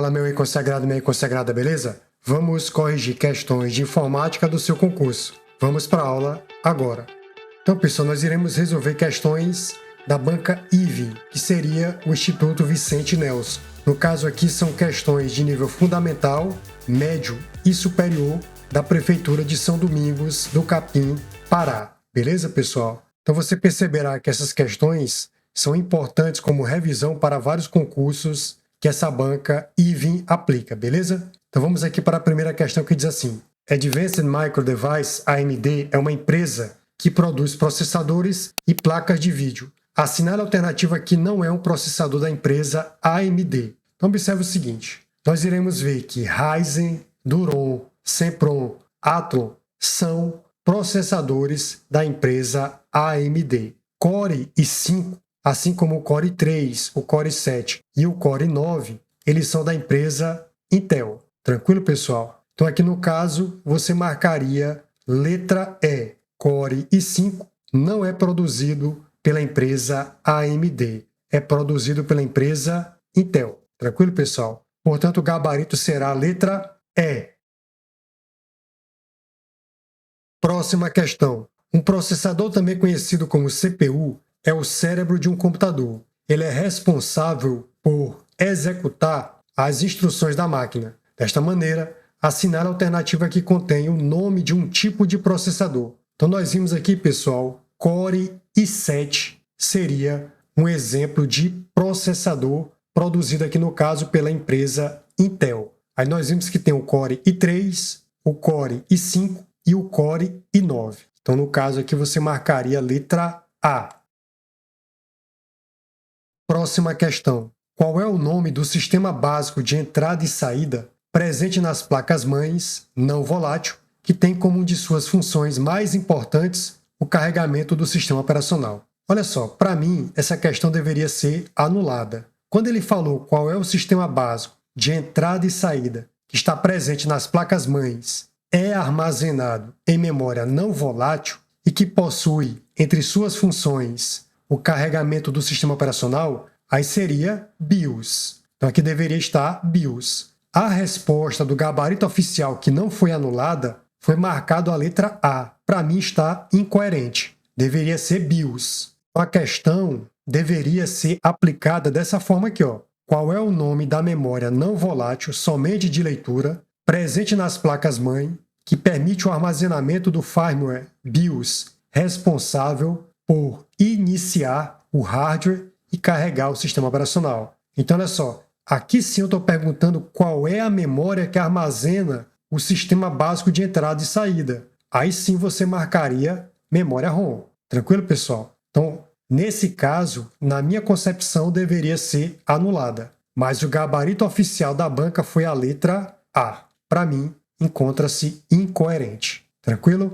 Fala, meu consagrado, minha consagrada, beleza? Vamos corrigir questões de informática do seu concurso. Vamos para a aula agora. Então, pessoal, nós iremos resolver questões da banca IVE, que seria o Instituto Vicente Nelson. No caso aqui, são questões de nível fundamental, médio e superior da Prefeitura de São Domingos do Capim, Pará. Beleza, pessoal? Então, você perceberá que essas questões são importantes como revisão para vários concursos que essa banca IVE aplica, beleza? Então vamos aqui para a primeira questão que diz assim: Advanced Micro Device, AMD, é uma empresa que produz processadores e placas de vídeo. Assinale a alternativa que não é um processador da empresa AMD. Então observe o seguinte, nós iremos ver que Ryzen, Duron, Sempron, Athlon são processadores da empresa AMD. Core i5, assim como o Core 3, o Core 7 e o Core 9, eles são da empresa Intel. Tranquilo, pessoal? Então aqui no caso, você marcaria letra E. Core i5 não é produzido pela empresa AMD, é produzido pela empresa Intel. Tranquilo, pessoal? Portanto, o gabarito será a letra E. Próxima questão. Um processador, também conhecido como CPU, é o cérebro de um computador. Ele é responsável por executar as instruções da máquina. Desta maneira, assinale a alternativa que contém o nome de um tipo de processador. Então nós vimos aqui, pessoal, Core i7 seria um exemplo de processador produzido aqui no caso pela empresa Intel. Aí nós vimos que tem o Core i3, o Core i5 e o Core i9. Então no caso aqui você marcaria a letra A. Próxima questão. Qual é o nome do sistema básico de entrada e saída presente nas placas-mães não volátil, que tem como uma de suas funções mais importantes o carregamento do sistema operacional? Olha só, para mim, essa questão deveria ser anulada. Quando ele falou qual é o sistema básico de entrada e saída que está presente nas placas-mães, é armazenado em memória não volátil e que possui entre suas funções o carregamento do sistema operacional, aí seria BIOS. Então aqui deveria estar BIOS. A resposta do gabarito oficial que não foi anulada foi marcado a letra A. Para mim está incoerente. Deveria ser BIOS. A questão deveria ser aplicada dessa forma aqui, ó. Qual é o nome da memória não volátil somente de leitura presente nas placas-mãe que permite o armazenamento do firmware BIOS responsável por iniciar o hardware e carregar o sistema operacional? Então, olha só, aqui sim eu estou perguntando qual é a memória que armazena o sistema básico de entrada e saída. Aí sim você marcaria memória ROM. Tranquilo, pessoal? Então, nesse caso, na minha concepção, deveria ser anulada. Mas o gabarito oficial da banca foi a letra A. Para mim, encontra-se incoerente. Tranquilo?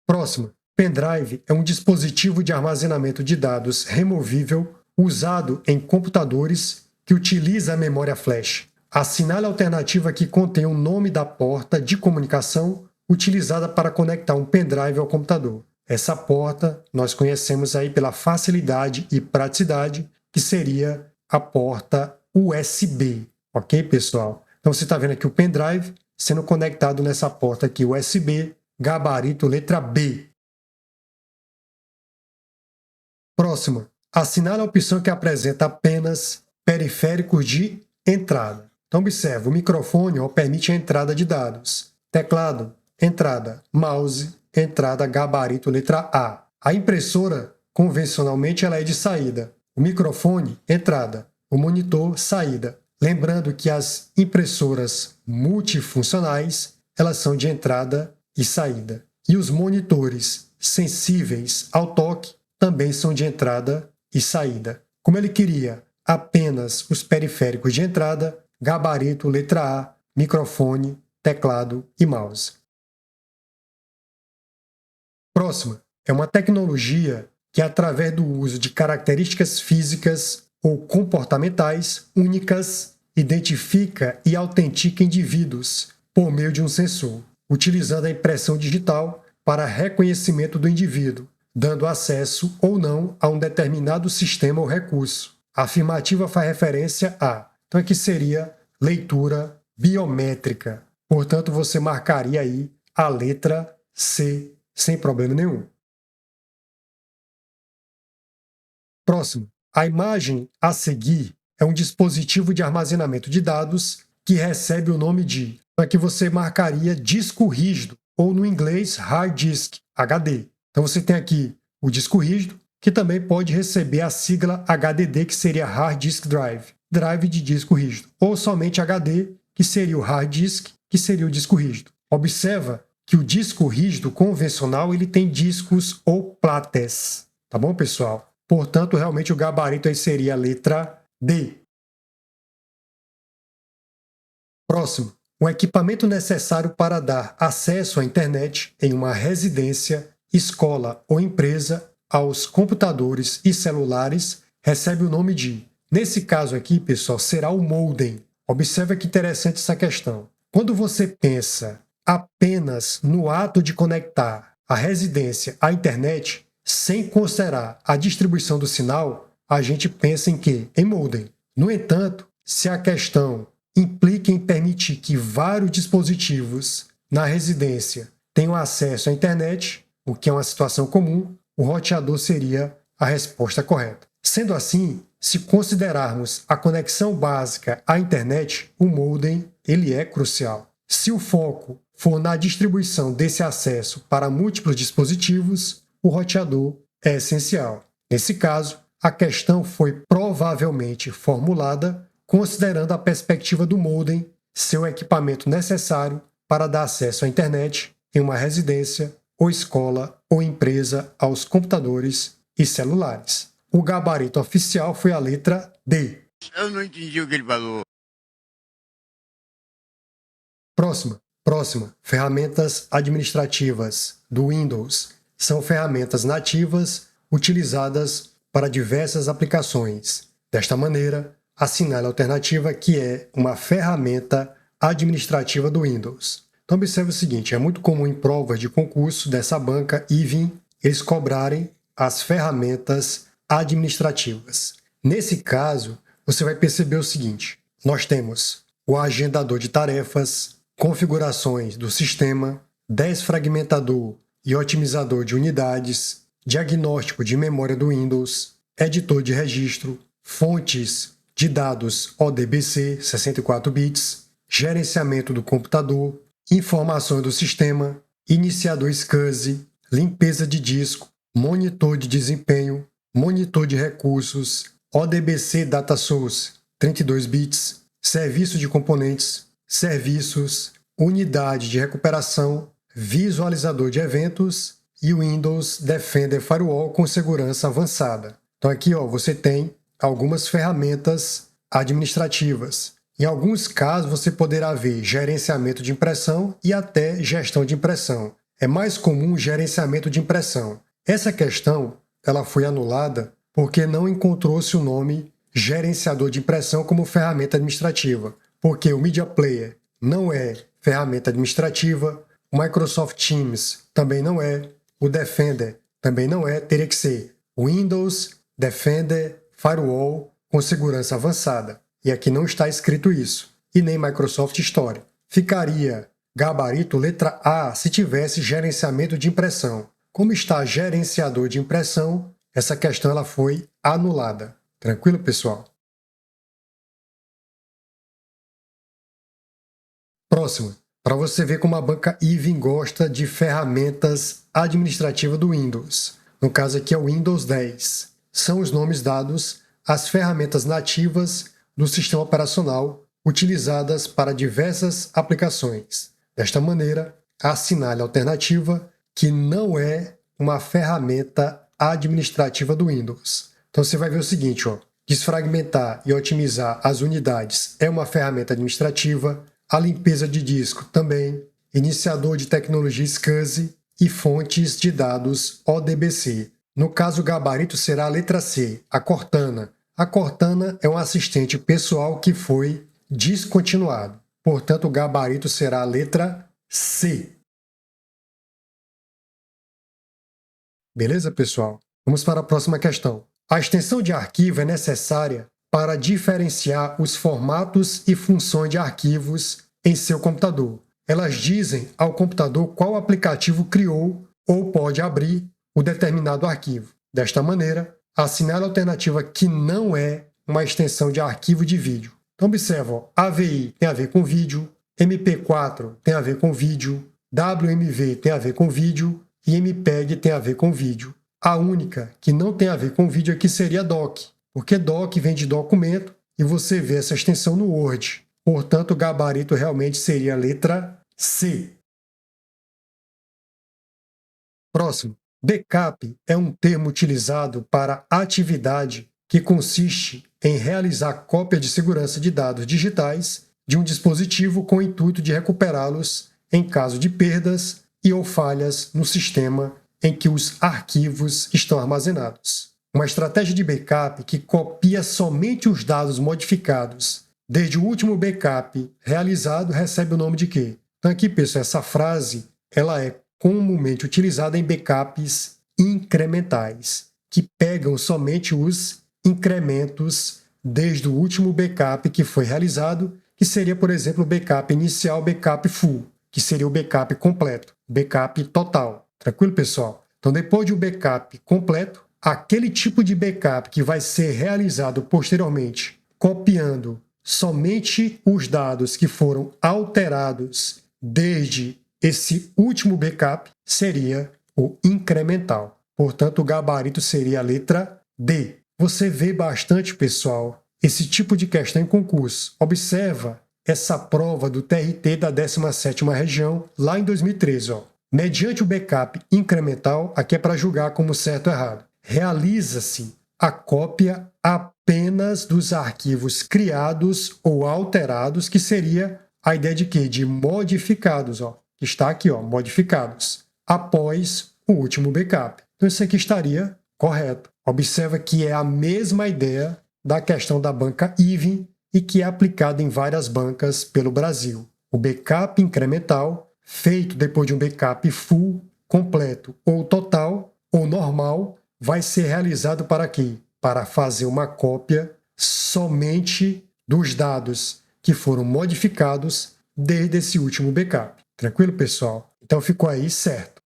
Próxima. Pendrive é um dispositivo de armazenamento de dados removível usado em computadores que utiliza a memória flash. Assinale a alternativa que contém o nome da porta de comunicação utilizada para conectar um pendrive ao computador. Essa porta nós conhecemos aí pela facilidade e praticidade, que seria a porta USB. Ok, pessoal? Então você está vendo aqui o pendrive sendo conectado nessa porta aqui USB, gabarito letra B. Próxima. Assinale a opção que apresenta apenas periféricos de entrada. Então observe, o microfone permite a entrada de dados. Teclado, entrada. Mouse, entrada, gabarito letra A. A impressora, convencionalmente, ela é de saída. O microfone, entrada. O monitor, saída. Lembrando que as impressoras multifuncionais, elas são de entrada e saída. E os monitores sensíveis ao toque também são de entrada e saída. Como ele queria apenas os periféricos de entrada, gabarito letra A, microfone, teclado e mouse. Próxima. É uma tecnologia que, através do uso de características físicas ou comportamentais únicas, identifica e autentica indivíduos por meio de um sensor, utilizando a impressão digital para reconhecimento do indivíduo, dando acesso ou não a um determinado sistema ou recurso. A afirmativa faz referência a. Então aqui seria leitura biométrica. Portanto, você marcaria aí a letra C sem problema nenhum. Próximo. A imagem a seguir é um dispositivo de armazenamento de dados que recebe o nome de. Aqui você marcaria disco rígido, ou no inglês hard disk, HD. Então você tem aqui o disco rígido, que também pode receber a sigla HDD, que seria Hard Disk Drive, drive de disco rígido, ou somente HD, que seria o hard disk, que seria o disco rígido. Observa que o disco rígido convencional ele tem discos ou plates, tá bom, pessoal? Portanto, realmente o gabarito aí seria a letra D. Próximo. O equipamento necessário para dar acesso à internet em uma residência, escola ou empresa aos computadores e celulares recebe o nome de. Nesse caso aqui, pessoal, será o modem. Observe que interessante essa questão. Quando você pensa apenas no ato de conectar a residência à internet, sem considerar a distribuição do sinal, a gente pensa em quê? Em modem. No entanto, se a questão implica em permitir que vários dispositivos na residência tenham acesso à internet, o que é uma situação comum, o roteador seria a resposta correta. Sendo assim, se considerarmos a conexão básica à internet, o modem ele é crucial. Se o foco for na distribuição desse acesso para múltiplos dispositivos, o roteador é essencial. Nesse caso, a questão foi provavelmente formulada considerando a perspectiva do modem, seu equipamento necessário para dar acesso à internet em uma residência, ou escola, ou empresa aos computadores e celulares. O gabarito oficial foi a letra D. Eu não entendi o que ele falou. Próxima. Ferramentas administrativas do Windows. São ferramentas nativas utilizadas para diversas aplicações. Desta maneira, assinale a alternativa que é uma ferramenta administrativa do Windows. Então observe o seguinte, é muito comum em provas de concurso dessa banca IVIN eles cobrarem as ferramentas administrativas. Nesse caso, você vai perceber o seguinte, nós temos o agendador de tarefas, configurações do sistema, desfragmentador e otimizador de unidades, diagnóstico de memória do Windows, editor de registro, fontes de dados ODBC 64 bits, gerenciamento do computador, informações do sistema, iniciador SCSI, limpeza de disco, monitor de desempenho, monitor de recursos, ODBC Data Source 32 bits, serviço de componentes, serviços, unidade de recuperação, visualizador de eventos e o Windows Defender Firewall com segurança avançada. Então aqui você tem algumas ferramentas administrativas. Em alguns casos você poderá ver gerenciamento de impressão e até gestão de impressão. É mais comum gerenciamento de impressão. Essa questão ela foi anulada porque não encontrou-se o nome gerenciador de impressão como ferramenta administrativa, porque o Media Player não é ferramenta administrativa, o Microsoft Teams também não é, o Defender também não é, teria que ser Windows Defender Firewall com segurança avançada. E aqui não está escrito isso, e nem Microsoft Store. Ficaria gabarito letra A se tivesse gerenciamento de impressão. Como está gerenciador de impressão, essa questão ela foi anulada. Tranquilo, pessoal? Próximo. Para você ver como a banca IVIN gosta de ferramentas administrativas do Windows. No caso aqui é o Windows 10. São os nomes dados às ferramentas nativas do sistema operacional utilizadas para diversas aplicações. Desta maneira, assinale a alternativa que não é uma ferramenta administrativa do Windows. Então você vai ver o seguinte, desfragmentar e otimizar as unidades é uma ferramenta administrativa, a limpeza de disco também, iniciador de tecnologia SCSI e fontes de dados ODBC. No caso, o gabarito será a letra C, a Cortana. A Cortana é um assistente pessoal que foi descontinuado. Portanto, o gabarito será a letra C. Beleza, pessoal? Vamos para a próxima questão. A extensão de arquivo é necessária para diferenciar os formatos e funções de arquivos em seu computador. Elas dizem ao computador qual aplicativo criou ou pode abrir o determinado arquivo. Desta maneira, assinale a alternativa que não é uma extensão de arquivo de vídeo. Então observa, ó, AVI tem a ver com vídeo, MP4 tem a ver com vídeo, WMV tem a ver com vídeo e MPEG tem a ver com vídeo. A única que não tem a ver com vídeo aqui seria DOC, porque DOC vem de documento e você vê essa extensão no Word. Portanto, o gabarito realmente seria a letra C. Próximo. Backup é um termo utilizado para atividade que consiste em realizar cópia de segurança de dados digitais de um dispositivo com o intuito de recuperá-los em caso de perdas e ou falhas no sistema em que os arquivos estão armazenados. Uma estratégia de backup que copia somente os dados modificados desde o último backup realizado recebe o nome de quê? Então aqui, pessoal, essa frase ela é comumente utilizada em backups incrementais, que pegam somente os incrementos desde o último backup que foi realizado, que seria, por exemplo, o backup inicial, backup full, que seria o backup completo, backup total. Tranquilo, pessoal? Então, depois de um backup completo, aquele tipo de backup que vai ser realizado posteriormente, copiando somente os dados que foram alterados desde esse último backup, seria o incremental. Portanto, o gabarito seria a letra D. Você vê bastante, pessoal, esse tipo de questão em concurso. Observa essa prova do TRT da 17ª região, lá em 2013. Ó. Mediante o backup incremental, aqui é para julgar como certo ou errado. Realiza-se a cópia apenas dos arquivos criados ou alterados, que seria a ideia de quê? De modificados, ó, que está aqui, ó, modificados, após o último backup. Então isso aqui estaria correto. Observa que é a mesma ideia da questão da banca IVEN e que é aplicada em várias bancas pelo Brasil. O backup incremental, feito depois de um backup full, completo ou total ou normal, vai ser realizado para quê? Para fazer uma cópia somente dos dados que foram modificados desde esse último backup. Tranquilo, pessoal? Então ficou aí certo.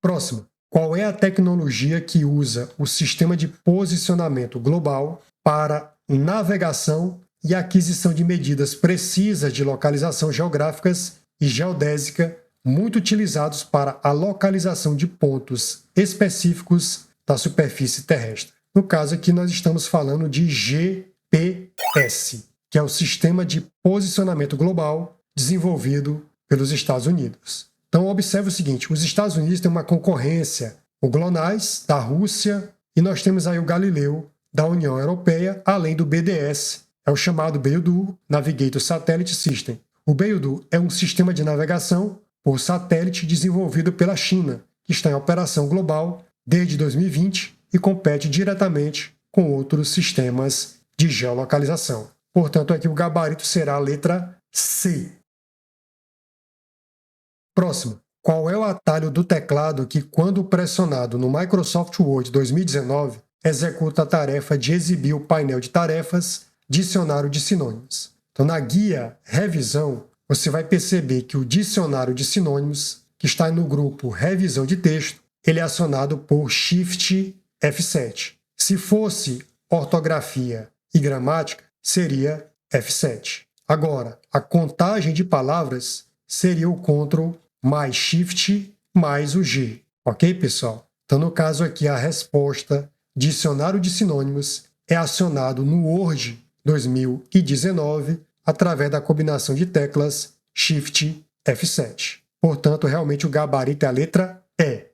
Próximo. Qual é a tecnologia que usa o sistema de posicionamento global para navegação e aquisição de medidas precisas de localização geográficas e geodésica, muito utilizados para a localização de pontos específicos da superfície terrestre? No caso aqui nós estamos falando de GPS, que é o Sistema de Posicionamento Global desenvolvido pelos Estados Unidos. Então observe o seguinte, os Estados Unidos têm uma concorrência, o GLONASS da Rússia, e nós temos aí o Galileu da União Europeia, além do BDS, é o chamado Beidou Navigator Satellite System. O Beidou é um sistema de navegação por satélite desenvolvido pela China, que está em operação global desde 2020 e compete diretamente com outros sistemas de geolocalização. Portanto, aqui o gabarito será a letra C. Próximo. Qual é o atalho do teclado que, quando pressionado no Microsoft Word 2019, executa a tarefa de exibir o painel de tarefas Dicionário de Sinônimos? Então, na guia Revisão, você vai perceber que o Dicionário de Sinônimos, que está no grupo Revisão de Texto, ele é acionado por Shift F7. Se fosse ortografia e gramática, seria F7. Agora, a contagem de palavras seria o Ctrl mais Shift mais o G. Ok, pessoal? Então, no caso aqui, a resposta Dicionário de Sinônimos é acionado no Word 2019 através da combinação de teclas Shift F7. Portanto, realmente o gabarito é a letra E.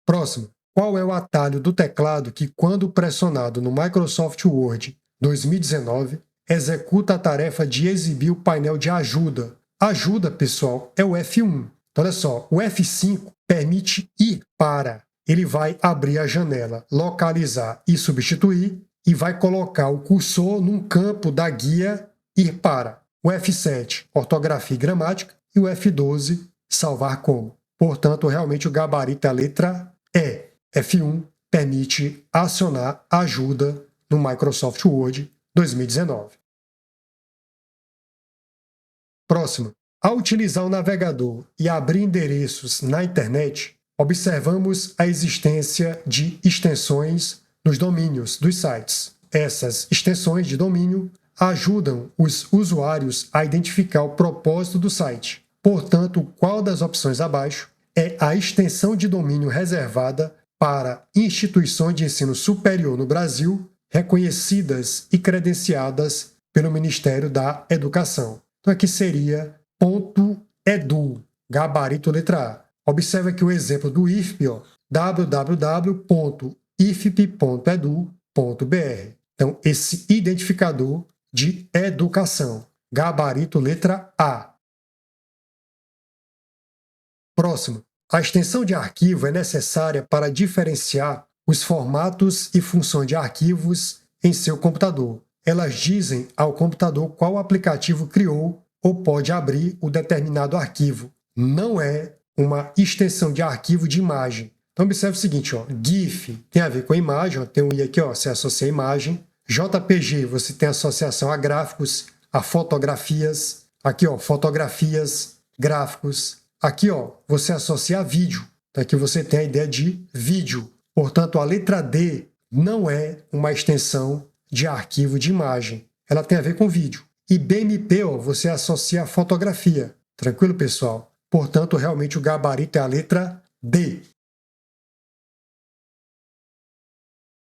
Próximo. Qual é o atalho do teclado que, quando pressionado no Microsoft Word 2019, executa a tarefa de exibir o painel de ajuda? Ajuda, pessoal, é o F1. Então, olha só, o F5 permite ir para. Ele vai abrir a janela, localizar e substituir, e vai colocar o cursor num campo da guia ir para. O F7, ortografia e gramática, e o F12, salvar como. Portanto, realmente o gabarito é a letra E. F1 permite acionar ajuda no Microsoft Word 2019. Próximo. Ao utilizar o navegador e abrir endereços na internet, observamos a existência de extensões nos domínios dos sites. Essas extensões de domínio ajudam os usuários a identificar o propósito do site. Portanto, qual das opções abaixo é a extensão de domínio reservada para instituições de ensino superior no Brasil reconhecidas e credenciadas pelo Ministério da Educação? Então, aqui seria .edu, gabarito letra A. Observe aqui o exemplo do IFP, www.ifp.edu.br. Então, esse identificador de educação, gabarito letra A. Próximo. A extensão de arquivo é necessária para diferenciar os formatos e funções de arquivos em seu computador. Elas dizem ao computador qual aplicativo criou ou pode abrir o determinado arquivo. Não é uma extensão de arquivo de imagem. Então, observe o seguinte, GIF tem a ver com imagem, tem um I aqui, você associa a imagem. JPG, você tem associação a gráficos, a fotografias. Aqui, fotografias, gráficos. Aqui, você associa a vídeo. Então, aqui você tem a ideia de vídeo. Portanto, a letra D não é uma extensão de arquivo de imagem. Ela tem a ver com vídeo. E BMP, você associa a fotografia. Tranquilo, pessoal? Portanto, realmente o gabarito é a letra D.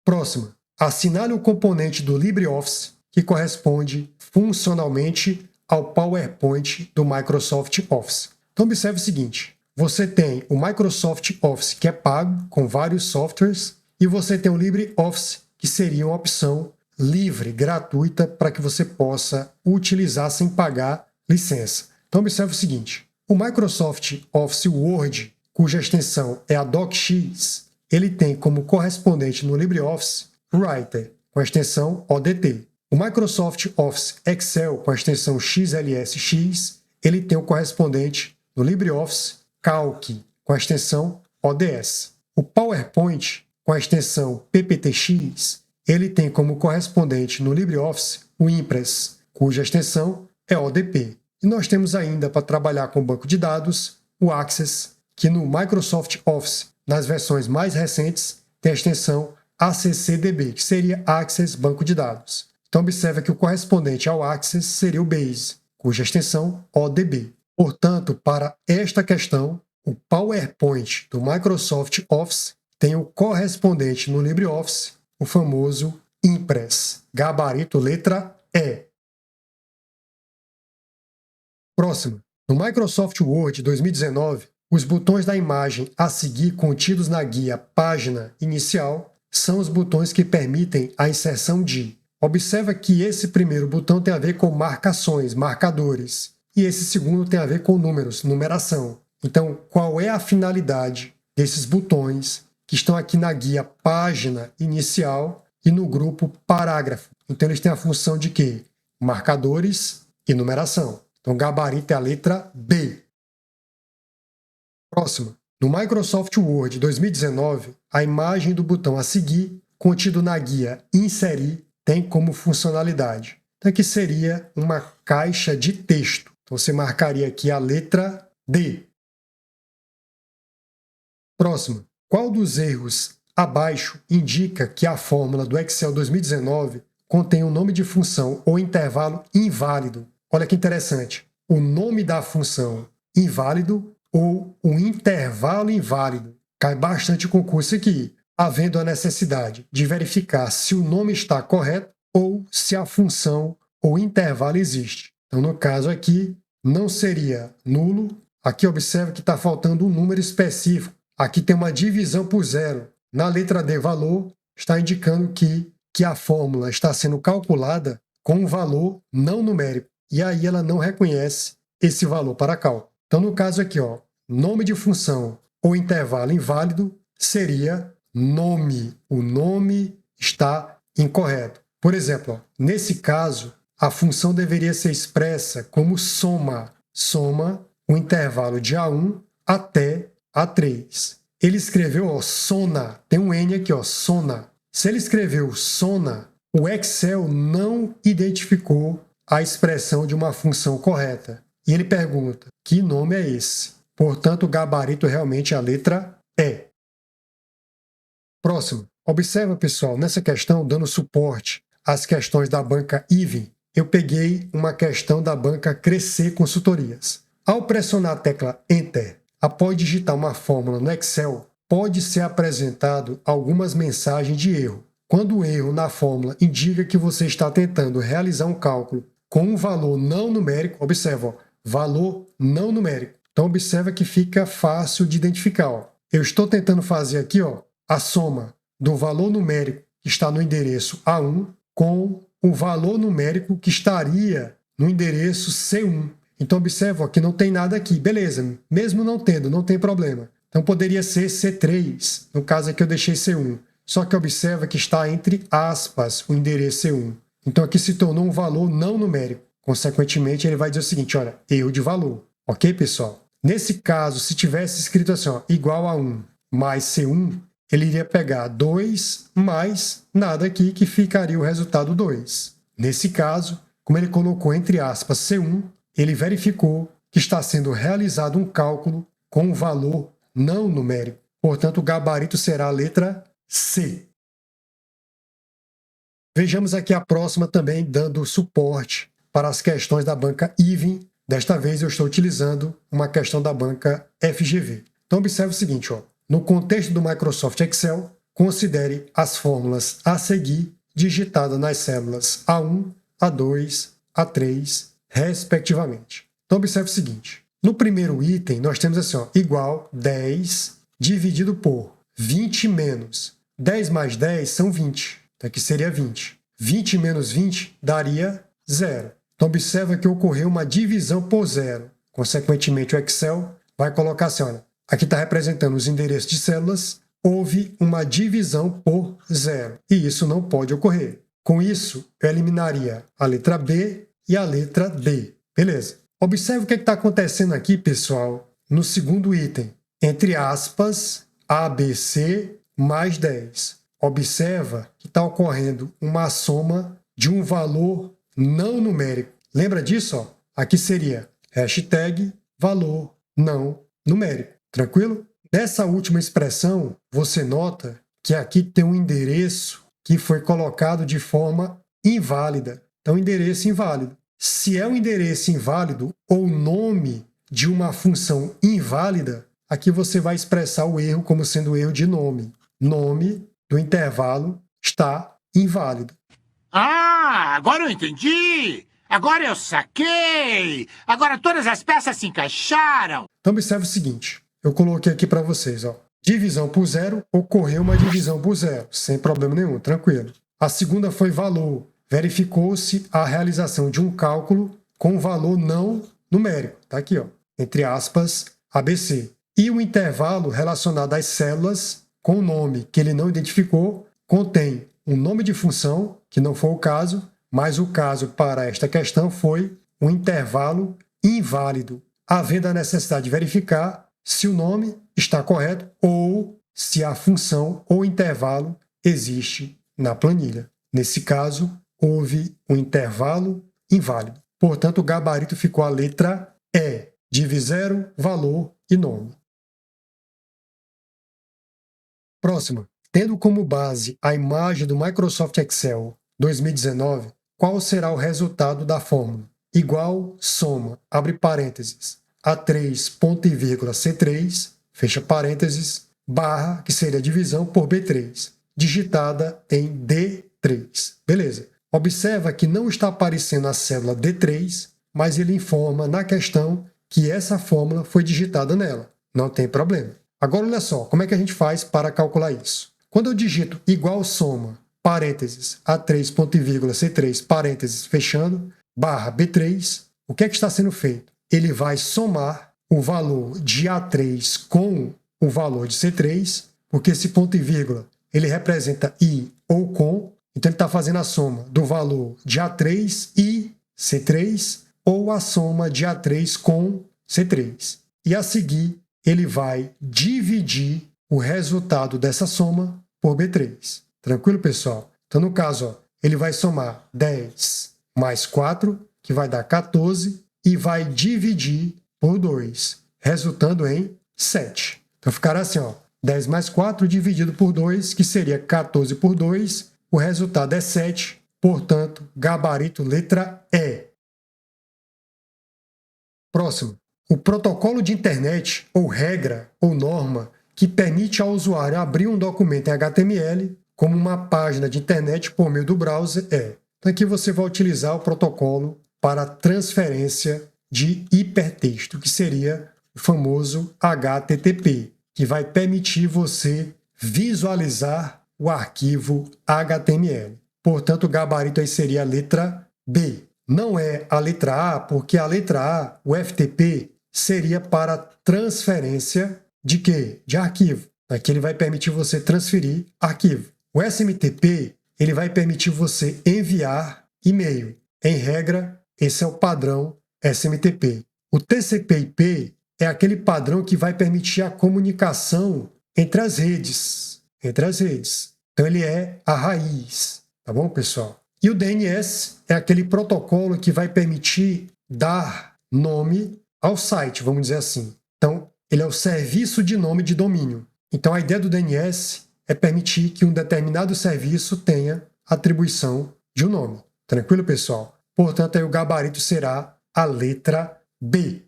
Próxima. Assinale o componente do LibreOffice que corresponde funcionalmente ao PowerPoint do Microsoft Office. Então, observe o seguinte. Você tem o Microsoft Office, que é pago, com vários softwares, e você tem o LibreOffice, que seria uma opção livre, gratuita, para que você possa utilizar sem pagar licença. Então, observe o seguinte. O Microsoft Office Word, cuja extensão é a DocX, ele tem como correspondente no LibreOffice Writer, com a extensão ODT. O Microsoft Office Excel, com a extensão XLSX, ele tem o correspondente no LibreOffice Calc, com a extensão ODS. O PowerPoint, com a extensão PPTX, ele tem como correspondente no LibreOffice o Impress, cuja extensão é ODP. E nós temos ainda para trabalhar com banco de dados o Access, que no Microsoft Office, nas versões mais recentes, tem a extensão ACCDB, que seria Access Banco de Dados. Então observe que o correspondente ao Access seria o Base, cuja extensão ODB. Portanto, para esta questão, o PowerPoint do Microsoft Office tem o correspondente no LibreOffice, o famoso Impress, gabarito letra E. Próximo. No Microsoft Word 2019, os botões da imagem a seguir contidos na guia Página Inicial são os botões que permitem a inserção de. Observa que esse primeiro botão tem a ver com marcações, marcadores, e esse segundo tem a ver com números, numeração. Então, qual é a finalidade desses botões que estão aqui na guia Página Inicial e no grupo Parágrafo? Então, eles têm a função de quê? Marcadores e numeração. Então, gabarito é a letra B. Próximo. No Microsoft Word 2019, a imagem do botão a seguir, contido na guia Inserir, tem como funcionalidade. Então, aqui seria uma caixa de texto. Então, você marcaria aqui a letra D. Próximo. Qual dos erros abaixo indica que a fórmula do Excel 2019 contém um nome de função ou intervalo inválido? Olha que interessante. O nome da função inválido ou um intervalo inválido. Cai bastante concurso aqui, havendo a necessidade de verificar se o nome está correto ou se a função ou intervalo existe. Então, no caso aqui, não seria nulo. Aqui observe que está faltando um número específico. Aqui tem uma divisão por zero. Na letra D, valor, está indicando que a fórmula está sendo calculada com um valor não numérico. E aí ela não reconhece esse valor para cálculo. Então, no caso aqui, nome de função ou intervalo inválido seria nome. O nome está incorreto. Por exemplo, nesse caso, a função deveria ser expressa como soma. Soma o intervalo de A1 até A3. Ele escreveu, ó, sona. Tem um N aqui, ó, sona. Se ele escreveu sona, o Excel não identificou a expressão de uma função correta. E ele pergunta, que nome é esse? Portanto, o gabarito realmente é a letra E. Próximo. Observa, pessoal, nessa questão, dando suporte às questões da banca Even, eu peguei uma questão da banca Crescer Consultorias. Ao pressionar a tecla Enter, após digitar uma fórmula no Excel, pode ser apresentado algumas mensagens de erro. Quando o erro na fórmula indica que você está tentando realizar um cálculo com um valor não numérico, observa, ó, valor não numérico. Então observa que fica fácil de identificar. Ó. Eu estou tentando fazer aqui, ó, a soma do valor numérico que está no endereço A1 com o valor numérico que estaria no endereço C1. Então observa, ó, que não tem nada aqui. Beleza, mesmo não tendo, não tem problema. Então poderia ser C3, no caso aqui eu deixei C1. Só que observa que está entre aspas o endereço C1. Então aqui se tornou um valor não numérico. Consequentemente, ele vai dizer o seguinte, olha, erro de valor. Ok, pessoal? Nesse caso, se tivesse escrito assim, ó, igual a 1 mais C1, ele iria pegar 2 mais nada aqui, que ficaria o resultado 2. Nesse caso, como ele colocou entre aspas C1, ele verificou que está sendo realizado um cálculo com um valor não numérico. Portanto, o gabarito será a letra C. Vejamos aqui a próxima também dando suporte para as questões da banca Even. Desta vez eu estou utilizando uma questão da banca FGV. Então observe o seguinte, ó, no contexto do Microsoft Excel, considere as fórmulas a seguir digitadas nas células A1, A2, A3, respectivamente. Então observe o seguinte, no primeiro item nós temos assim, ó, igual 10 dividido por 20 menos 10 mais 10 são 20. Então aqui seria 20. 20 menos 20 daria 0. Então observa que ocorreu uma divisão por zero. Consequentemente, o Excel vai colocar assim, olha, aqui está representando os endereços de células, houve uma divisão por zero. E isso não pode ocorrer. Com isso, eu eliminaria a letra B e a letra D. Beleza. Observe o que está acontecendo aqui, pessoal, no segundo item. Entre aspas, ABC mais 10. Observa que está ocorrendo uma soma de um valor não numérico. Lembra disso? Ó? Aqui seria hashtag valor não numérico. Tranquilo? Nessa última expressão, você nota que aqui tem um endereço que foi colocado de forma inválida. Então, endereço inválido. Se é um endereço inválido ou nome de uma função inválida, aqui você vai expressar o erro como sendo erro de nome. Nome do intervalo está inválido. Ah, agora eu entendi! Agora eu saquei! Agora todas as peças se encaixaram! Então observe o seguinte, eu coloquei aqui para vocês, ó. Divisão por zero, ocorreu uma divisão por zero, sem problema nenhum, tranquilo. A segunda foi valor, verificou-se a realização de um cálculo com valor não numérico, tá aqui, ó, entre aspas, ABC. E o intervalo relacionado às células com o nome que ele não identificou contém um nome de função, que não foi o caso, mas o caso para esta questão foi um intervalo inválido, havendo a necessidade de verificar se o nome está correto ou se a função ou intervalo existe na planilha. Nesse caso, houve um intervalo inválido. Portanto, o gabarito ficou a letra E, div 0, valor e nome. Próxima. Tendo como base a imagem do Microsoft Excel 2019, qual será o resultado da fórmula? Igual soma, abre parênteses, A3, ponto e vírgula, C3, fecha parênteses, barra, que seria a divisão por B3, digitada em D3. Beleza. Observa que não está aparecendo a célula D3, mas ele informa na questão que essa fórmula foi digitada nela. Não tem problema. Agora, olha só, como é que a gente faz para calcular isso? Quando eu digito igual soma, parênteses, A3, ponto e vírgula, C3, parênteses, fechando, barra B3, o que é que está sendo feito? Ele vai somar o valor de A3 com o valor de C3, porque esse ponto e vírgula, ele representa i ou com, então ele está fazendo a soma do valor de A3 e C3, ou a soma de A3 com C3. E a seguir, ele vai dividir o resultado dessa soma por B3. Tranquilo, pessoal? Então, no caso, ó, ele vai somar 10 mais 4, que vai dar 14, e vai dividir por 2, resultando em 7. Então, ficará assim, ó, 10 mais 4 dividido por 2, que seria 14 por 2, o resultado é 7, portanto, gabarito letra E. Próximo. O protocolo de internet, ou regra, ou norma, que permite ao usuário abrir um documento em HTML como uma página de internet por meio do browser é. Então aqui você vai utilizar o protocolo para transferência de hipertexto, que seria o famoso HTTP, que vai permitir você visualizar o arquivo HTML. Portanto, o gabarito aí seria a letra B. Não é a letra A, porque a letra A, o FTP, seria para transferência de quê? De arquivo. Aqui ele vai permitir você transferir arquivo. O SMTP, ele vai permitir você enviar e-mail. Em regra, esse é o padrão SMTP. O TCP/IP é aquele padrão que vai permitir a comunicação entre as redes. Então ele é a raiz. Tá bom, pessoal? E o DNS é aquele protocolo que vai permitir dar nome ao site, vamos dizer assim. Então, ele é o serviço de nome de domínio. Então, a ideia do DNS é permitir que um determinado serviço tenha atribuição de um nome. Tranquilo, pessoal? Portanto, aí o gabarito será a letra B.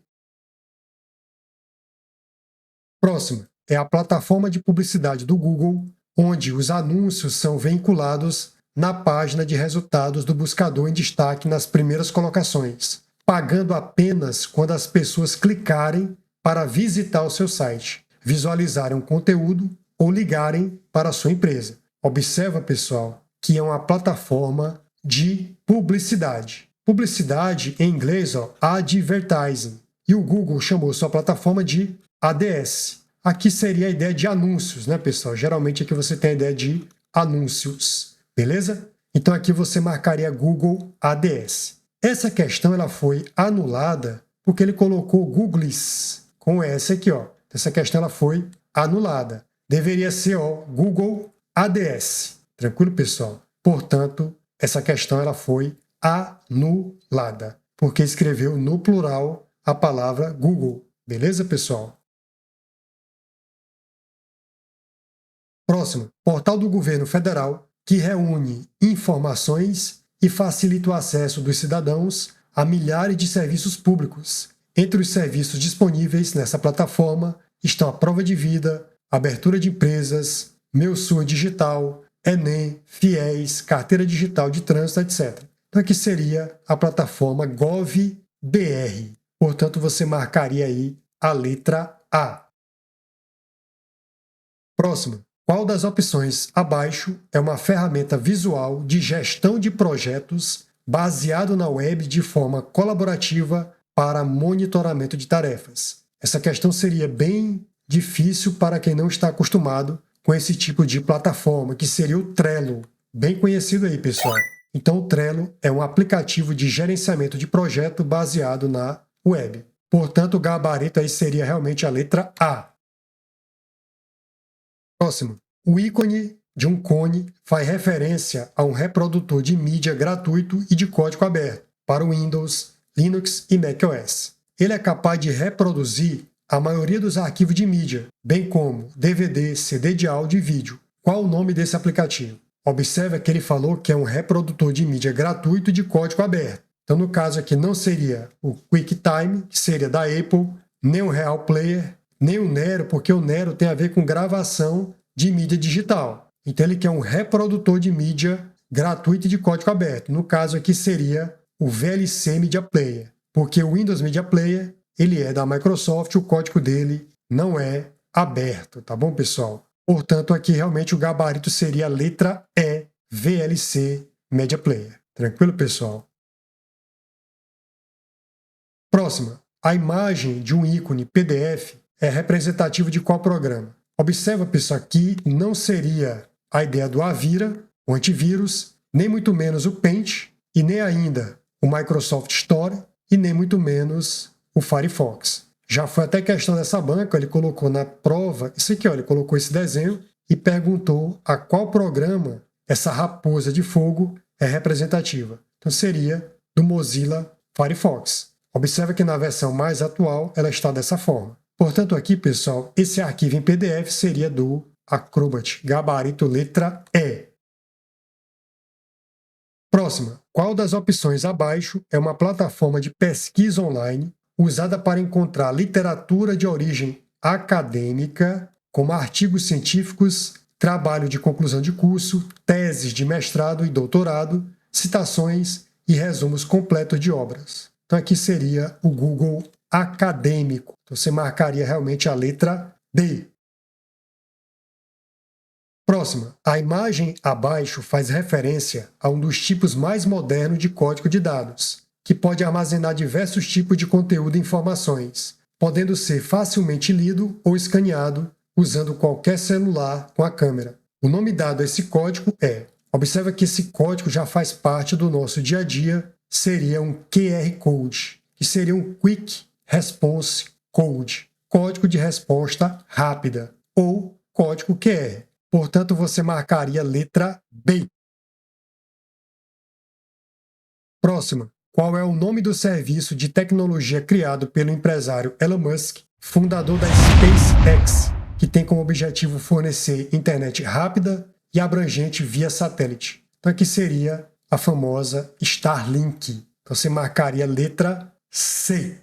Próximo é a plataforma de publicidade do Google, onde os anúncios são vinculados na página de resultados do buscador em destaque nas primeiras colocações, pagando apenas quando as pessoas clicarem para visitar o seu site, visualizarem um conteúdo ou ligarem para a sua empresa. Observa, pessoal, que é uma plataforma de publicidade. Publicidade, em inglês, advertising. E o Google chamou sua plataforma de ADS. Aqui seria a ideia de anúncios, né, pessoal? Geralmente aqui você tem a ideia de anúncios. Beleza? Então aqui você marcaria Google ADS. Essa questão ela foi anulada porque ele colocou Googles com S aqui, ó. Essa questão ela foi anulada. Deveria ser, Google ADS. Tranquilo, pessoal? Portanto, essa questão ela foi anulada, porque escreveu no plural a palavra Google. Beleza, pessoal? Próximo, portal do governo federal, que reúne informações e facilita o acesso dos cidadãos a milhares de serviços públicos. Entre os serviços disponíveis nessa plataforma estão a prova de vida, abertura de empresas, Meu SUS Digital, Enem, FIES, carteira digital de trânsito, etc. Então aqui seria a plataforma GovBR. Portanto, você marcaria aí a letra A. Próximo. Qual das opções abaixo é uma ferramenta visual de gestão de projetos baseado na web de forma colaborativa para monitoramento de tarefas? Essa questão seria bem difícil para quem não está acostumado com esse tipo de plataforma, que seria o Trello, bem conhecido aí, pessoal. Então, o Trello é um aplicativo de gerenciamento de projeto baseado na web. Portanto, o gabarito aí seria realmente a letra A. Próximo. O ícone de um cone faz referência a um reprodutor de mídia gratuito e de código aberto para o Windows, Linux e macOS. Ele é capaz de reproduzir a maioria dos arquivos de mídia, bem como DVD, CD de áudio e vídeo. Qual o nome desse aplicativo? Observe que ele falou que é um reprodutor de mídia gratuito e de código aberto. Então, no caso aqui, não seria o QuickTime, que seria da Apple, nem o Real Player, nem o Nero, porque o Nero tem a ver com gravação de mídia digital. Então, ele quer um reprodutor de mídia gratuito e de código aberto. No caso aqui, seria o VLC Media Player, porque o Windows Media Player, ele é da Microsoft, o código dele não é aberto, tá bom, pessoal? Portanto, aqui realmente o gabarito seria a letra E, VLC Media Player. Tranquilo, pessoal? Próxima. A imagem de um ícone PDF é representativo de qual programa? Observa, pessoal, que não seria a ideia do Avira, o antivírus, nem muito menos o Paint, e nem ainda o Microsoft Store, e nem muito menos o Firefox. Já foi até questão dessa banca, ele colocou na prova, isso aqui, ó, ele colocou esse desenho e perguntou a qual programa essa raposa de fogo é representativa. Então seria do Mozilla Firefox. Observe que na versão mais atual ela está dessa forma. Portanto aqui, pessoal, esse arquivo em PDF seria do Acrobat, gabarito letra E. Próxima. Qual das opções abaixo é uma plataforma de pesquisa online usada para encontrar literatura de origem acadêmica, como artigos científicos, trabalho de conclusão de curso, teses de mestrado e doutorado, citações e resumos completos de obras? Então aqui seria o Google Acadêmico. Então você marcaria realmente a letra D. Próxima. A imagem abaixo faz referência a um dos tipos mais modernos de código de dados, que pode armazenar diversos tipos de conteúdo e informações, podendo ser facilmente lido ou escaneado usando qualquer celular com a câmera. O nome dado a esse código é... Observa que esse código já faz parte do nosso dia a dia, seria um QR Code, que seria um Quick Response Code, código de resposta rápida, ou código QR. Portanto, você marcaria letra B. Próxima. Qual é o nome do serviço de tecnologia criado pelo empresário Elon Musk, fundador da SpaceX, que tem como objetivo fornecer internet rápida e abrangente via satélite? Então aqui seria a famosa Starlink. Então você marcaria letra C.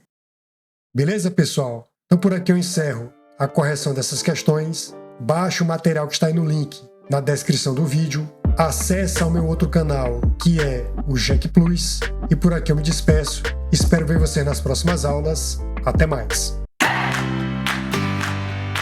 Beleza, pessoal? Então por aqui eu encerro a correção dessas questões. Baixe o material que está aí no link na descrição do vídeo. Acesse ao meu outro canal, que é o GEC Plus. E por aqui eu me despeço. Espero ver você nas próximas aulas. Até mais!